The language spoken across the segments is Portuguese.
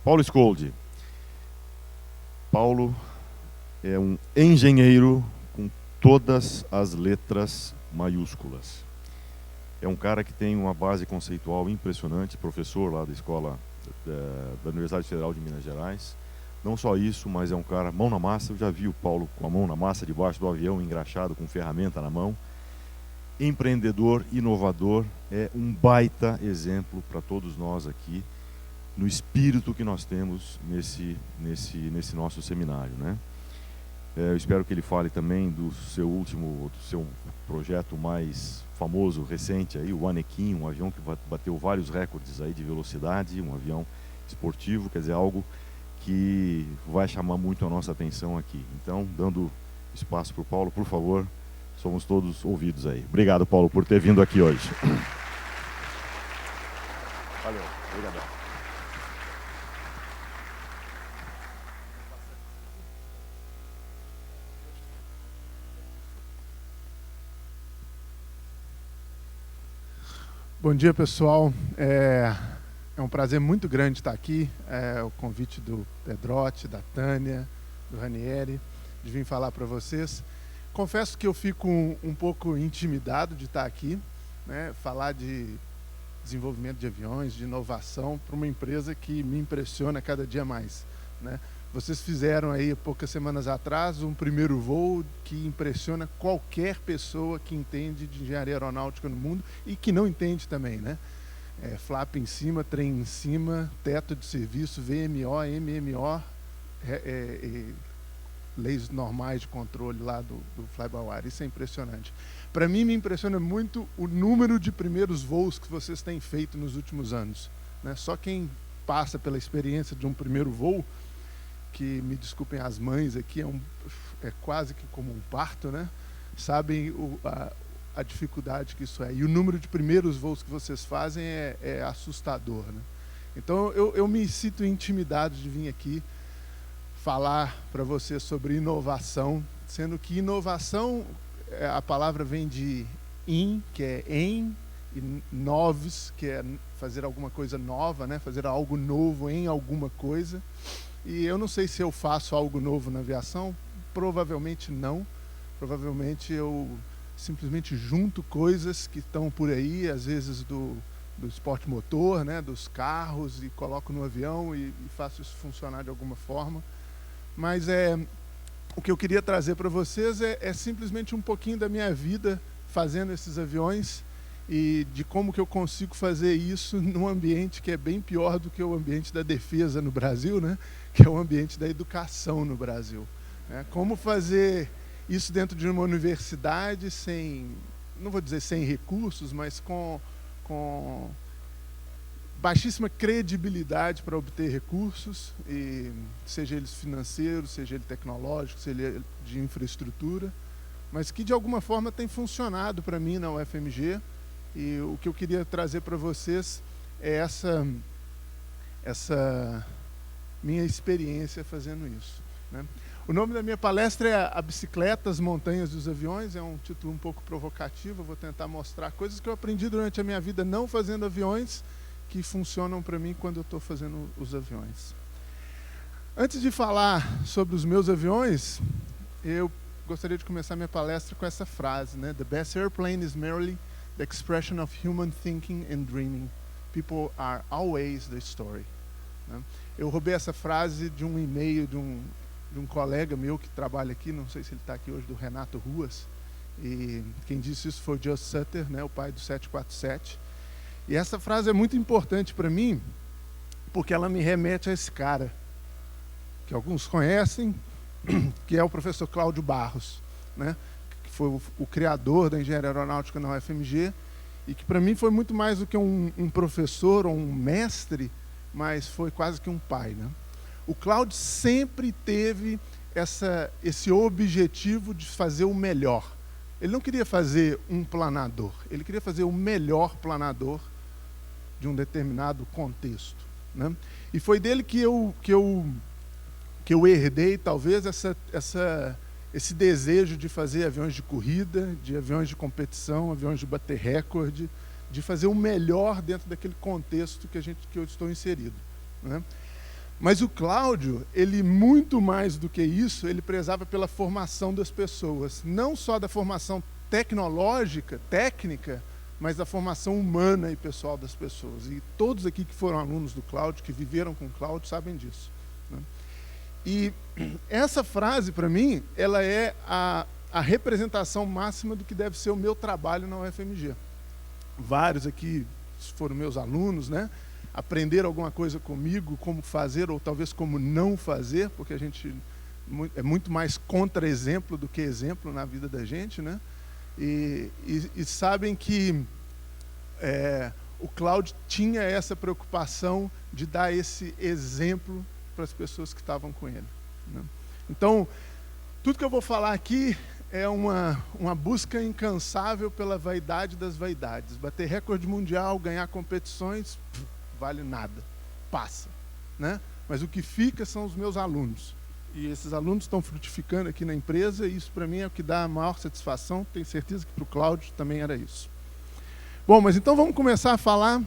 Paulo Scoldi. Paulo é um engenheiro com todas as letras maiúsculas. É um cara que tem uma base conceitual impressionante, professor lá da escola da Universidade Federal de Minas Gerais. Não só isso, mas é um cara mão na massa. Eu já vi o Paulo com a mão na massa debaixo do avião, engraxado, com ferramenta na mão. Empreendedor, inovador, é um baita exemplo para todos nós aqui, no espírito que nós temos nesse nosso seminário, né? Eu espero que ele fale também do seu projeto mais famoso, recente, aí, o Anequim, um avião que bateu vários recordes aí de velocidade, um avião esportivo, quer dizer, algo que vai chamar muito a nossa atenção aqui. Então, dando espaço para o Paulo, por favor, somos todos ouvidos aí. Obrigado, Paulo, por ter vindo aqui hoje. Valeu, obrigado. Bom dia, pessoal. É um prazer muito grande estar aqui. O convite do Pedrotti, da Tânia, do Ranieri, de vir falar para vocês. Confesso que eu fico um pouco intimidado de estar aqui, né? Falar de desenvolvimento de aviões, de inovação, para uma empresa que me impressiona cada dia mais, né? Vocês fizeram aí, poucas semanas atrás, um primeiro voo que impressiona qualquer pessoa que entende de engenharia aeronáutica no mundo e que não entende também, né? Flap em cima, trem em cima, teto de serviço, VMO, MMO, leis normais de controle lá do fly-by-wire. Isso é impressionante. Para mim, me impressiona muito o número de primeiros voos que vocês têm feito nos últimos anos, né? Só quem passa pela experiência de um primeiro voo, que, me desculpem as mães aqui, é quase que como um parto, né? Sabem a dificuldade que isso é. E o número de primeiros voos que vocês fazem é assustador, né? Então, eu me sinto intimidado de vir aqui falar para vocês sobre inovação, sendo que inovação, a palavra vem de in, que é em, e noves, que é fazer alguma coisa nova, né? Fazer algo novo em alguma coisa. E eu não sei se eu faço algo novo na aviação, provavelmente não. Provavelmente eu simplesmente junto coisas que estão por aí, às vezes do esporte motor, né, dos carros, e coloco no avião e faço isso funcionar de alguma forma. Mas o que eu queria trazer para vocês é simplesmente um pouquinho da minha vida fazendo esses aviões e de como que eu consigo fazer isso num ambiente que é bem pior do que o ambiente da defesa no Brasil, né? Que é o ambiente da educação no Brasil, né? Como fazer isso dentro de uma universidade sem, não vou dizer sem recursos, mas com baixíssima credibilidade para obter recursos, e seja eles financeiros, seja ele tecnológico, seja ele de infraestrutura, mas que de alguma forma tem funcionado para mim na UFMG. E o que eu queria trazer para vocês é essa minha experiência fazendo isso, né? O nome da minha palestra é A Bicicleta, as Montanhas dos Aviões. É um título um pouco provocativo. Eu vou tentar mostrar coisas que eu aprendi durante a minha vida não fazendo aviões, que funcionam para mim quando eu estou fazendo os aviões. Antes de falar sobre os meus aviões, eu gostaria de começar minha palestra com essa frase, né? The best airplane is merely the expression of human thinking and dreaming. People are always the story, né? Eu roubei essa frase de um e-mail de um colega meu que trabalha aqui, não sei se ele está aqui hoje, do Renato Ruas, e quem disse isso foi o Just Sutter, né, o pai do 747. E essa frase é muito importante para mim, porque ela me remete a esse cara, que alguns conhecem, que é o professor Cláudio Barros, né, que foi o criador da engenharia aeronáutica na UFMG, e que para mim foi muito mais do que um professor ou um mestre, mas foi quase que um pai, né? O Cláudio sempre teve esse objetivo de fazer o melhor. Ele não queria fazer um planador, ele queria fazer o melhor planador de um determinado contexto, né? E foi dele que eu herdei, talvez, esse desejo de fazer aviões de corrida, de aviões de competição, aviões de bater recorde, de fazer o melhor dentro daquele contexto que eu estou inserido, né? Mas o Cláudio, ele muito mais do que isso, ele prezava pela formação das pessoas. Não só da formação tecnológica, técnica, mas da formação humana e pessoal das pessoas. E todos aqui que foram alunos do Cláudio, que viveram com o Cláudio, sabem disso, né? E essa frase, para mim, ela é a representação máxima do que deve ser o meu trabalho na UFMG. Vários aqui foram meus alunos, né? Aprenderam alguma coisa comigo, como fazer ou talvez como não fazer, porque a gente é muito mais contra-exemplo do que exemplo na vida da gente, né? E sabem que o Cláudio tinha essa preocupação de dar esse exemplo para as pessoas que estavam com ele, né? Então, tudo que eu vou falar aqui é uma busca incansável pela vaidade das vaidades. Bater recorde mundial, ganhar competições, vale nada, passa, né? Mas o que fica são os meus alunos. E esses alunos estão frutificando aqui na empresa, e isso para mim é o que dá a maior satisfação. Tenho certeza que para o Cláudio também era isso. Bom, mas então vamos começar a falar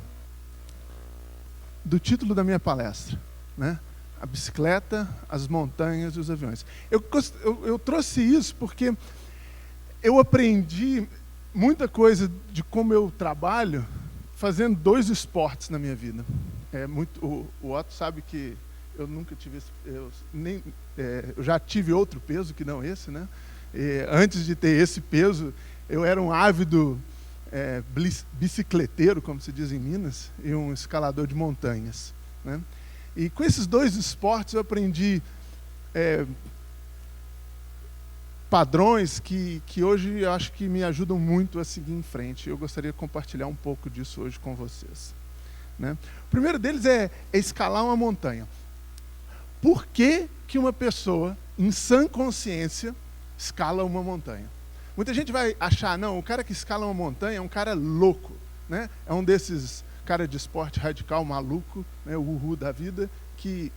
do título da minha palestra, né? A bicicleta, as montanhas e os aviões. Eu trouxe isso porque eu aprendi muita coisa de como eu trabalho fazendo 2 esportes na minha vida. O Otto sabe que eu nunca tive eu já tive outro peso que não esse, né? Antes de ter esse peso, eu era um ávido bicicleteiro, como se diz em Minas, e um escalador de montanhas, né? E com esses 2 esportes eu aprendi padrões que hoje eu acho que me ajudam muito a seguir em frente. Eu gostaria de compartilhar um pouco disso hoje com vocês, né? O primeiro deles é escalar uma montanha. Por que uma pessoa, em sã consciência, escala uma montanha? Muita gente vai achar, não, o cara que escala uma montanha é um cara louco, né? É um desses cara de esporte radical, maluco, né, o uhu da vida, que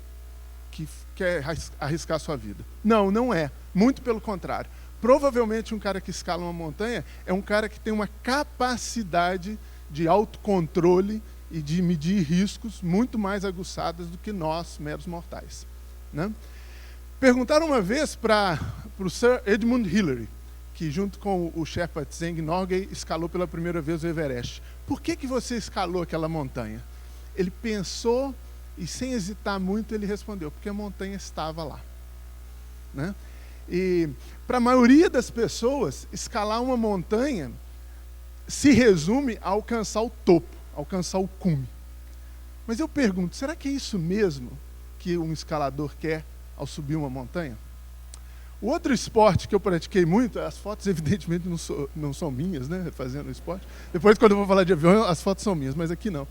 quer arriscar a sua vida. Não, não é. Muito pelo contrário. Provavelmente um cara que escala uma montanha é um cara que tem uma capacidade de autocontrole e de medir riscos muito mais aguçadas do que nós, meros mortais, né? Perguntaram uma vez para o Sir Edmund Hillary, que junto com o Sherpa Tseng Norgay escalou pela primeira vez o Everest. Por que você escalou aquela montanha? Ele pensou e, sem hesitar muito, ele respondeu, porque a montanha estava lá, né? E para a maioria das pessoas, escalar uma montanha se resume a alcançar o topo, alcançar o cume. Mas eu pergunto, será que é isso mesmo que um escalador quer ao subir uma montanha? O outro esporte que eu pratiquei muito, as fotos evidentemente não são minhas, né, fazendo esporte. Depois, quando eu vou falar de avião, as fotos são minhas, mas aqui não.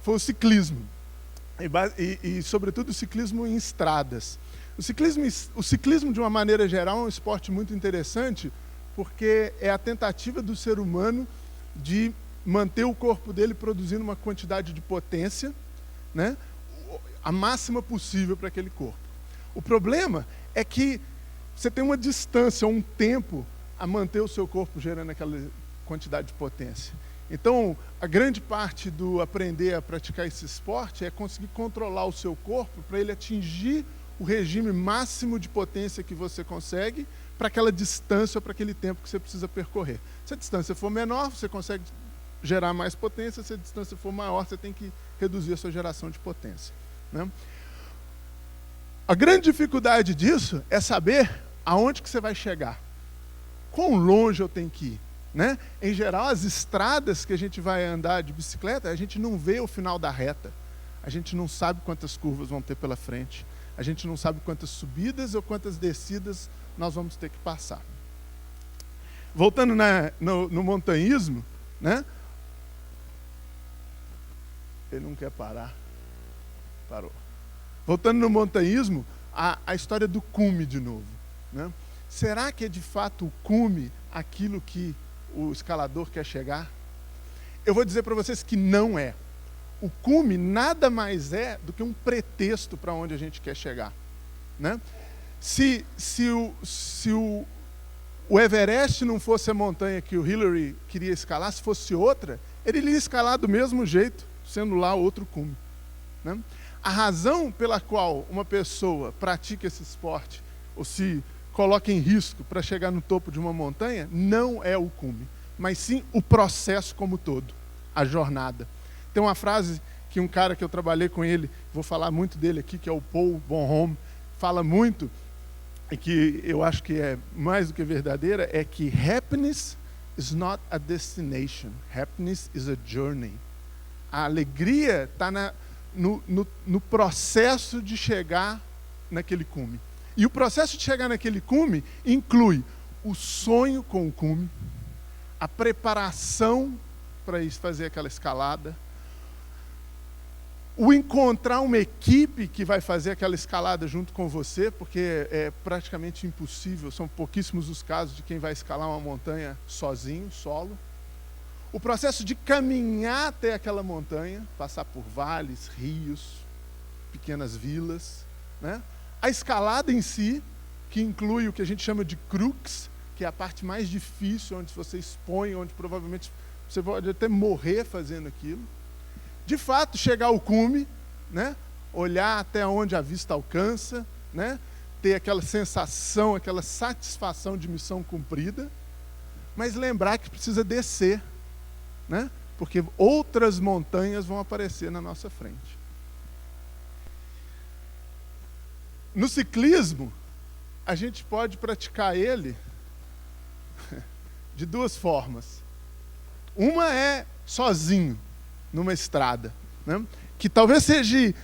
Foi o ciclismo. E sobretudo, o ciclismo em estradas. O ciclismo, de uma maneira geral, é um esporte muito interessante, porque é a tentativa do ser humano de manter o corpo dele produzindo uma quantidade de potência, né, a máxima possível para aquele corpo. O problema é que você tem uma distância, um tempo a manter o seu corpo gerando aquela quantidade de potência. Então, a grande parte do aprender a praticar esse esporte é conseguir controlar o seu corpo para ele atingir o regime máximo de potência que você consegue para aquela distância, para aquele tempo que você precisa percorrer. Se a distância for menor, você consegue gerar mais potência. Se a distância for maior, você tem que reduzir a sua geração de potência, né? A grande dificuldade disso é saber aonde que você vai chegar. Quão longe eu tenho que ir, né? Em geral, as estradas que a gente vai andar de bicicleta, a gente não vê o final da reta. A gente não sabe quantas curvas vão ter pela frente. A gente não sabe quantas subidas ou quantas descidas nós vamos ter que passar. Voltando no montanhismo, né? Ele não quer parar. Parou. Voltando no montanhismo, a história do cume de novo, né? Será que é de fato o cume aquilo que o escalador quer chegar? Eu vou dizer para vocês que não é. O cume nada mais é do que um pretexto para onde a gente quer chegar, né? Se o Everest não fosse a montanha que o Hillary queria escalar, se fosse outra, ele iria escalar do mesmo jeito, sendo lá outro cume, né? a razão pela qual uma pessoa pratica esse esporte ou se coloca em risco para chegar no topo de uma montanha não é o cume, mas sim o processo como todo, a jornada. Tem uma frase que um cara que eu trabalhei com ele, vou falar muito dele aqui, que é o Paul Bonhomme, fala muito, e que eu acho que é mais do que verdadeira, é que happiness is not a destination, happiness is a journey. A alegria está no processo de chegar naquele cume. E o processo de chegar naquele cume inclui o sonho com o cume, a preparação para ir fazer aquela escalada, o encontrar uma equipe que vai fazer aquela escalada junto com você, porque é praticamente impossível, são pouquíssimos os casos de quem vai escalar uma montanha sozinho, solo. O processo de caminhar até aquela montanha, passar por vales, rios, pequenas vilas, né? A escalada em si, que inclui o que a gente chama de crux, que é a parte mais difícil, onde você expõe, onde provavelmente você pode até morrer fazendo aquilo. De fato, chegar ao cume, né? Olhar até onde a vista alcança, né? Ter aquela sensação, aquela satisfação de missão cumprida, mas lembrar que precisa descer, né? Porque outras montanhas vão aparecer na nossa frente. No ciclismo, a gente pode praticar ele de duas formas. Uma é sozinho, numa estrada, né? Que talvez seja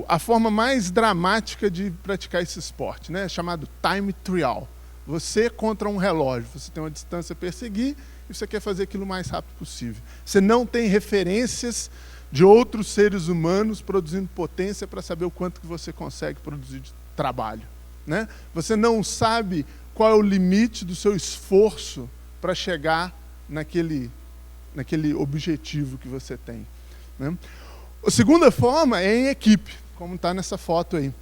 a forma mais dramática de praticar esse esporte, né? Chamado time trial. Você contra um relógio, você tem uma distância a perseguir e você quer fazer aquilo o mais rápido possível. Você não tem referências de outros seres humanos produzindo potência para saber o quanto que você consegue produzir de trabalho, né? Você não sabe qual é o limite do seu esforço para chegar naquele objetivo que você tem, né? A segunda forma é em equipe, como está nessa foto aí,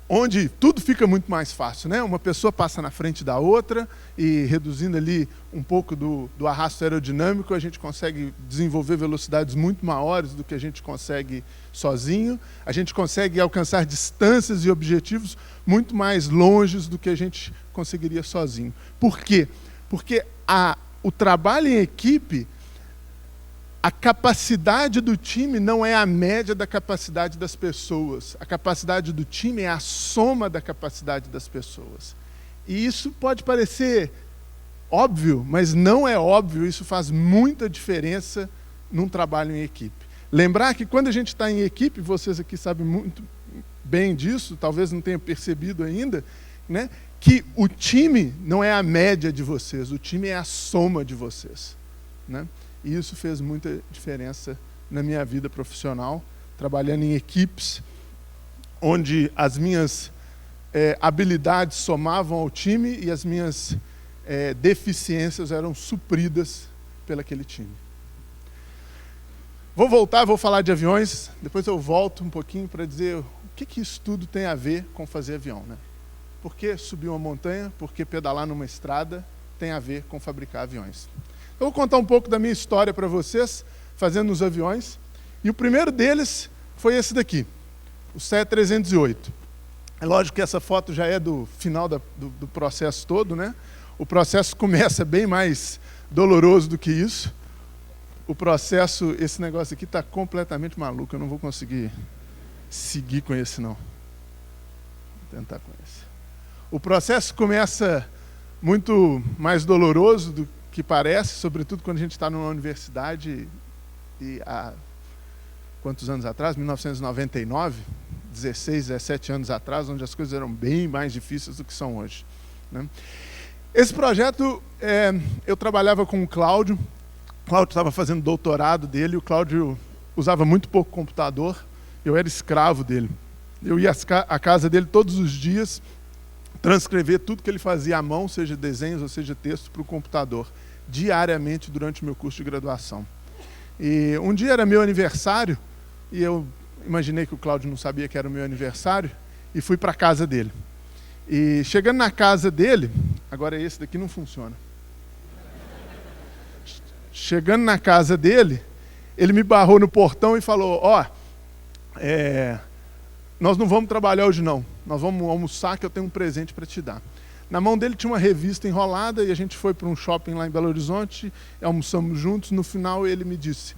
onde tudo fica muito mais fácil, né? Uma pessoa passa na frente da outra e reduzindo ali um pouco do arrasto aerodinâmico, a gente consegue desenvolver velocidades muito maiores do que a gente consegue sozinho, a gente consegue alcançar distâncias e objetivos muito mais longes do que a gente conseguiria sozinho. Por quê? Porque o trabalho em equipe, a capacidade do time não é a média da capacidade das pessoas. A capacidade do time é a soma da capacidade das pessoas. E isso pode parecer óbvio, mas não é óbvio. Isso faz muita diferença num trabalho em equipe. Lembrar que quando a gente está em equipe, vocês aqui sabem muito bem disso, talvez não tenham percebido ainda, né? Que o time não é a média de vocês, o time é a soma de vocês, né? E isso fez muita diferença na minha vida profissional, trabalhando em equipes, onde as minhas habilidades somavam ao time e as minhas deficiências eram supridas pelaquele time. Vou falar de aviões, depois eu volto um pouquinho para dizer o que isso tudo tem a ver com fazer avião, né? Por que subir uma montanha, por que pedalar numa estrada tem a ver com fabricar aviões. Eu vou contar um pouco da minha história para vocês, fazendo os aviões. E o primeiro deles foi esse daqui, o CE-308. É lógico que essa foto já é do final do processo todo, né? O processo começa bem mais doloroso do que isso. O processo, esse negócio aqui está completamente maluco, eu não vou conseguir seguir com esse não. Vou tentar com esse. O processo começa muito mais doloroso do que parece, sobretudo quando a gente está numa universidade e há quantos anos atrás? 1999, 16, 17 anos atrás, onde as coisas eram bem mais difíceis do que são hoje, né? Esse projeto, eu trabalhava com o Cláudio estava fazendo doutorado dele, o Cláudio usava muito pouco computador, eu era escravo dele. Eu ia à casa dele todos os dias, transcrever tudo que ele fazia à mão, seja desenhos ou seja texto, para o computador, diariamente durante o meu curso de graduação. E um dia era meu aniversário, e eu imaginei que o Cláudio não sabia que era o meu aniversário, e fui para a casa dele. E chegando na casa dele, agora esse daqui não funciona. Chegando na casa dele, ele me barrou no portão e falou: nós não vamos trabalhar hoje não, nós vamos almoçar que eu tenho um presente para te dar. Na mão dele tinha uma revista enrolada e a gente foi para um shopping lá em Belo Horizonte, almoçamos juntos. No final ele me disse,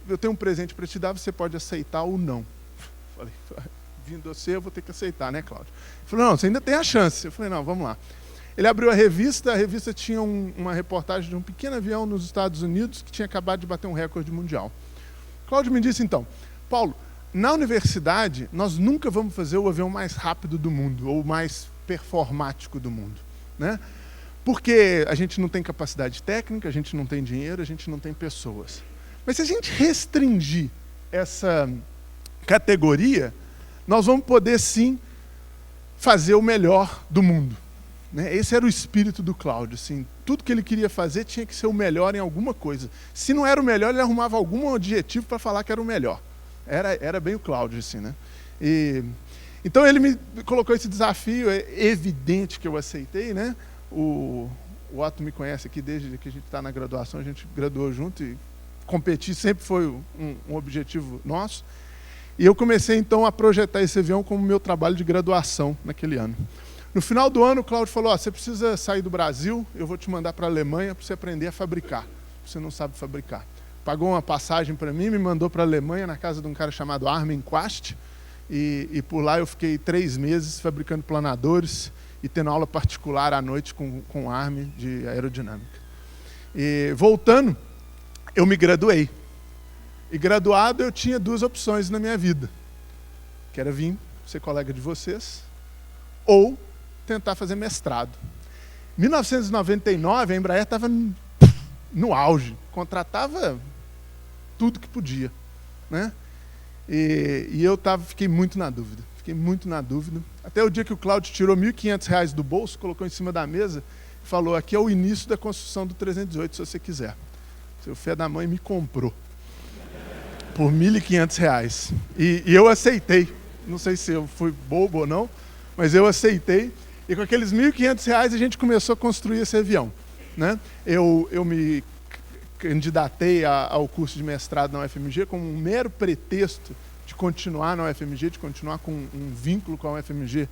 eu tenho um presente para te dar, você pode aceitar ou não. Falei, vindo você eu vou ter que aceitar, né, Cláudio? Ele falou, não, você ainda tem a chance. Eu falei, não, vamos lá. Ele abriu a revista tinha uma reportagem de um pequeno avião nos Estados Unidos que tinha acabado de bater um recorde mundial. Cláudio me disse então, Paulo, na universidade nós nunca vamos fazer o avião mais rápido do mundo, ou mais performático do mundo, né? Porque a gente não tem capacidade técnica, a gente não tem dinheiro, a gente não tem pessoas. Mas se a gente restringir essa categoria, nós vamos poder sim fazer o melhor do mundo, né? Esse era o espírito do Cláudio, assim, tudo que ele queria fazer tinha que ser o melhor em alguma coisa. Se não era o melhor, ele arrumava algum adjetivo para falar que era o melhor. Era bem o Cláudio, assim, né? Então ele me colocou esse desafio, é evidente que eu aceitei, né? O Otto me conhece aqui desde que a gente está na graduação, a gente graduou junto e competir sempre foi um objetivo nosso. E eu comecei então a projetar esse avião como meu trabalho de graduação naquele ano. No final do ano o Cláudio falou, você precisa sair do Brasil, eu vou te mandar para a Alemanha para você aprender a fabricar. Você não sabe fabricar. Pagou uma passagem para mim, me mandou para a Alemanha, na casa de um cara chamado Armin Quast, e por lá eu fiquei 3 meses fabricando planadores e tendo aula particular à noite com o Armin de aerodinâmica. E voltando, eu me graduei. E graduado eu tinha 2 opções na minha vida, que era vir ser colega de vocês, ou tentar fazer mestrado. Em 1999, a Embraer estava no auge, contratava tudo que podia, né? E eu fiquei muito na dúvida, até o dia que o Cláudio tirou R$1.500 do bolso, colocou em cima da mesa e falou, aqui é o início da construção do 318, se você quiser. Seu fé da mãe me comprou por R$1.500 e eu aceitei, não sei se eu fui bobo ou não, mas eu aceitei, e com aqueles R$1.500 a gente começou a construir esse avião, né? Eu me candidatei ao curso de mestrado na UFMG como um mero pretexto de continuar na UFMG, de continuar com um vínculo com a UFMG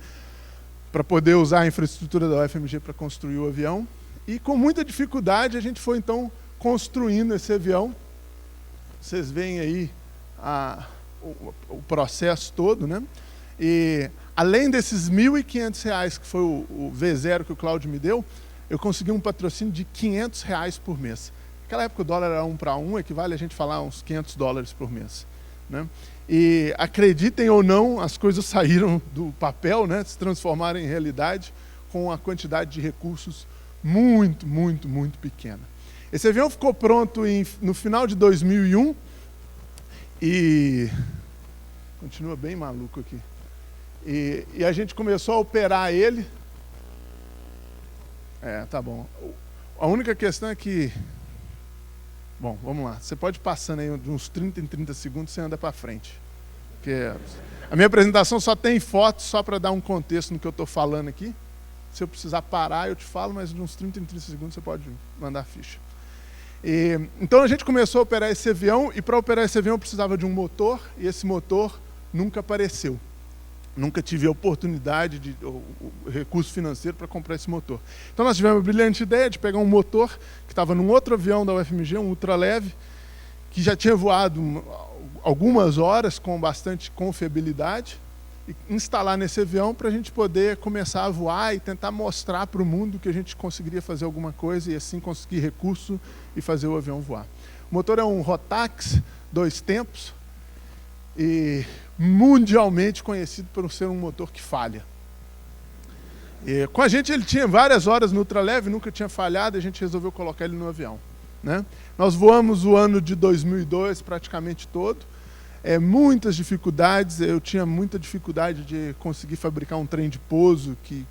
para poder usar a infraestrutura da UFMG para construir o avião. E com muita dificuldade a gente foi então construindo esse avião. Vocês veem aí o processo todo, né? E além desses R$1.500 que foi o V0 que o Cláudio me deu, eu consegui um patrocínio de R$500 por mês. Naquela época o dólar era 1 para 1, equivale a gente falar uns $500 por mês, né? E acreditem ou não, as coisas saíram do papel, né? Se transformaram em realidade com a quantidade de recursos muito, muito, muito pequena. Esse avião ficou pronto no final de 2001 e continua bem maluco aqui. E a gente começou a operar ele. Tá bom. A única questão é que... Bom, vamos lá. Você pode ir passando aí de uns 30 em 30 segundos, você anda para frente. Porque a minha apresentação só tem fotos, só para dar um contexto no que eu estou falando aqui. Se eu precisar parar, eu te falo, mas de uns 30 em 30 segundos você pode mandar a ficha. Então a gente começou a operar esse avião, e para operar esse avião eu precisava de um motor, e esse motor nunca apareceu. Nunca tive a oportunidade, o recurso financeiro para comprar esse motor. Então nós tivemos a brilhante ideia de pegar um motor que estava num outro avião da UFMG, um ultraleve, que já tinha voado algumas horas com bastante confiabilidade, e instalar nesse avião para a gente poder começar a voar e tentar mostrar para o mundo que a gente conseguiria fazer alguma coisa e assim conseguir recurso e fazer o avião voar. O motor é um Rotax 2 tempos, e mundialmente conhecido por ser um motor que falha. E com a gente ele tinha várias horas no ultraleve, nunca tinha falhado, e a gente resolveu colocar ele no avião, né? Nós voamos o ano de 2002 praticamente todo, muitas dificuldades, eu tinha muita dificuldade de conseguir fabricar um trem de pouso que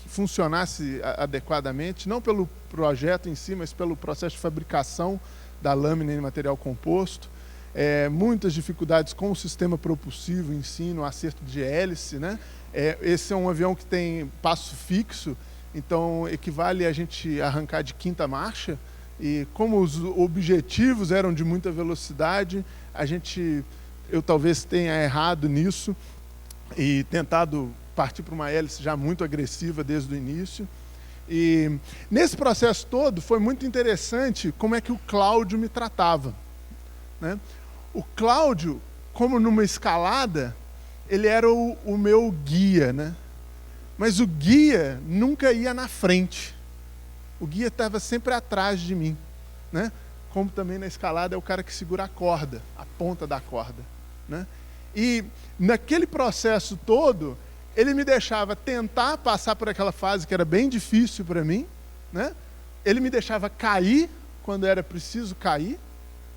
funcionasse adequadamente, não pelo projeto em si, mas pelo processo de fabricação da lâmina em material composto. Muitas dificuldades com o sistema propulsivo em si, no acerto de hélice, né? Esse é um avião que tem passo fixo, então equivale a gente arrancar de 5ª marcha, e como os objetivos eram de muita velocidade, a gente eu talvez tenha errado nisso e tentado partir para uma hélice já muito agressiva desde o início. E nesse processo todo foi muito interessante como é que o Cláudio me tratava, né? O Cláudio, como numa escalada, ele era o meu guia, né? Mas o guia nunca ia na frente. O guia estava sempre atrás de mim, né? Como também na escalada é o cara que segura a corda, a ponta da corda, né? E naquele processo todo, ele me deixava tentar passar por aquela fase que era bem difícil para mim, né? Ele me deixava cair quando era preciso cair,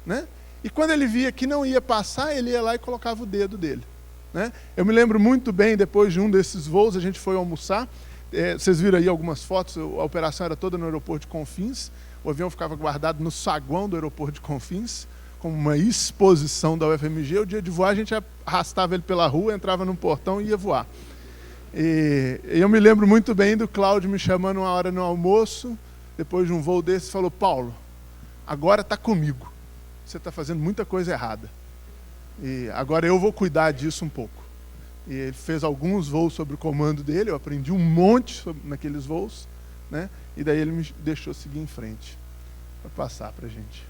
né? E quando ele via que não ia passar, ele ia lá e colocava o dedo dele, né? Eu me lembro muito bem, depois de um desses voos, a gente foi almoçar. Vocês viram aí algumas fotos, a operação era toda no aeroporto de Confins. O avião ficava guardado no saguão do aeroporto de Confins, como uma exposição da UFMG. O dia de voar, a gente arrastava ele pela rua, entrava num portão e ia voar. E eu me lembro muito bem do Cláudio me chamando uma hora no almoço, depois de um voo desse, falou: Paulo, agora está comigo. Você está fazendo muita coisa errada. E agora eu vou cuidar disso um pouco. E ele fez alguns voos sob o comando dele, eu aprendi um monte naqueles voos, né? E daí ele me deixou seguir em frente, para passar para a gente.